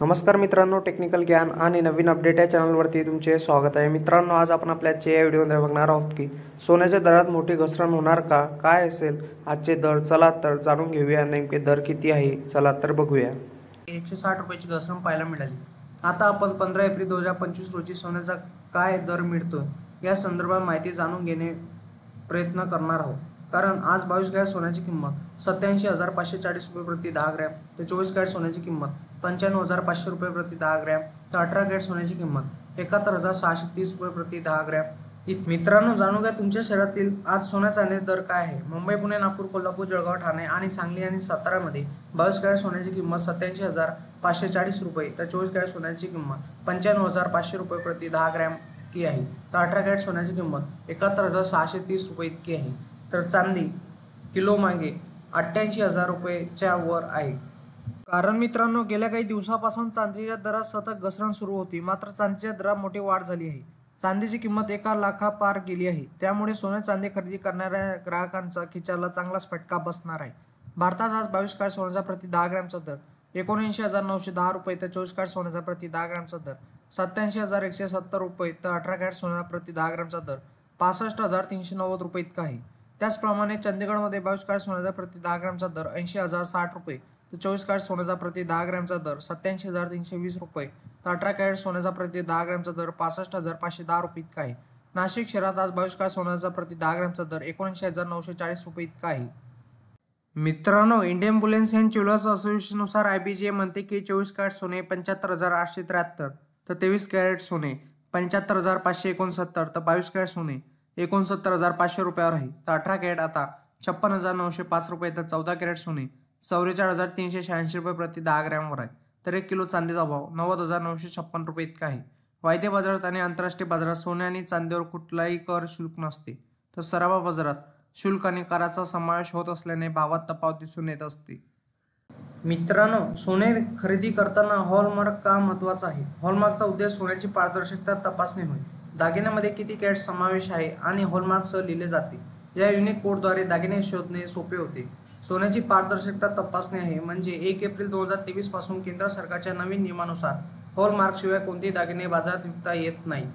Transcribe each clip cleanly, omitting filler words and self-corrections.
नमस्कार मित्रांनो, टेक्निकल ज्ञान आणि नवीन अपडेट या चॅनलवरती तुमचे स्वागत आहे. मित्रांनो, आज आपण आपल्या या व्हिडिओमध्ये बघणार आहोत की सोन्याच्या दरात मोठी घसरण होणार का, काय असेल आजचे दर. चला तर जाणून घेऊया नेमके दर किती आहे. चला तर बघूया. 160 रुपयाची घसरण पाहायला मिळाली. आता आपण 15 एप्रिल 2025 रोजी सोन्याचा काय दर मिळतोय या संदर्भात माहिती जाणून घेणे प्रयत्न करणार आहोत. कारण आज 22 कॅरेट सोन्याची किंमत 87,540 रुपये प्रति 10 ग्रॅम, तर 24 कॅरेट सोन्याची किंमत 95,500 रुपये प्रति 10 ग्रॅम, तर 18 कॅरेट सोन्याची किंमत 71,630 रुपये प्रति 10 ग्रॅम. मित्रांनो, जाणून घ्या तुमच्या शहरातील आज सोन्या चांदीचे दर काय आहे. मुंबई, पुणे, नागपूर, कोल्हापूर, जळगाव, ठाणे आणि सांगली आणि सातारामध्ये 22 कॅरेट सोन्याची किंमत 87,540 रुपये, तर 24 कॅरेट सोन्याची किंमत 95,500 रुपये प्रति 10 ग्रॅम इतकी आहे, तर 18 कॅरेट सोन्याची किंमत 71,630 रुपये इतकी आहे. तर चांदी किलो मागे 88,000 रुपयेच्या वर आहे. कारण मित्रांनो, गेल्या काही दिवसापासून चांदीच्या दरात सतत घसरण सुरू होती. मात्र चांदीच्या दरात मोठी वाढ झाली आहे. चांदीची किंमत 1 लाखापार गेली आहे. त्यामुळे सोने चांदी खरेदी करणाऱ्या ग्राहकांचा खिशाला चांगलाच फटका बसणार आहे. भारतात आज 22 कॅरेट सोन्याचा प्रति 10 ग्रॅमचा दर 79,910 रुपये, तर 24 कॅरेट सोन्याचा प्रति 10 ग्रॅमचा दर 87,170 रुपये, तर 18 कॅरेट सोन्याचा प्रति 10 ग्रॅमचा दर 65,390 रुपये इतका आहे. त्याचप्रमाणे चंदीगडमध्ये 22 कॅरेट सोन्याचा प्रति 10 ग्रॅमचा दर 80,060 रुपये, तर 24 कॅरेट सोन्याचा प्रति 10 ग्रॅमचा दर 87,320 रुपये, तर 18 कॅरेट सोन्याचा प्रति 10 ग्रॅमचा दर 65,510 रुपये इतका आहे. नाशिक शहरात आज 22 कॅरेट सोन्याचा प्रति 10 ग्रॅमचा दर 79,940 रुपये इतका आहे. मित्रांनो, इंडियन बुलियन अँड ज्वेलर्स असोसिएशननुसार IBGA म्हणते की 24 कॅरेट सोने 75,873, तर 23 कॅरेट सोने 75,569, तर 22 कॅरेट सोने 69,500 रुपयावर आहे, तर 18 कॅरेट आता 56,905 रुपये, तर 14 कॅरेट सोने 44,386 रुपये प्रति 10 ग्रॅमवर आहे, तर 1 किलो चांदीचा भाव 90,956 रुपये इतका आहे. वायदे बाजारात आणि आंतरराष्ट्रीय बाजारात सोने आणि चांदीवर कुठलाही कर शुल्क नसते, तर सराफा बाजारात शुल्क आणि कराचा समावेश होत असल्याने भावात तफावत दिसून येत असते. मित्रांनो, सोने खरेदी करताना हॉलमार्क का महत्त्वाचा आहे. हॉलमार्कचा उद्देश सोन्याची पारदर्शकता तपासणे होय. दागिन्यामध्ये किती कॅरेट समावेश आहे आणि हॉलमार्कसह लिहिले जाते. या युनिक कोडद्वारे दागिने शोधणे सोपे होते. सोन्याची पारदर्शकता तपासणे आहे म्हणजे 1 एप्रिल 2023 पासून केंद्र सरकारच्या नवीन नियमानुसार हॉलमार्कशिवाय कोणतेही दागिने बाजारात विकता येत नाही.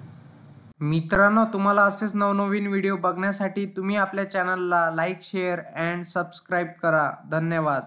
मित्रांनो, तुम्हाला असेच नवनवीन व्हिडिओ बघण्यासाठी तुम्ही आपल्या चॅनलला लाईक, शेअर अँड सबस्क्राईब करा. धन्यवाद.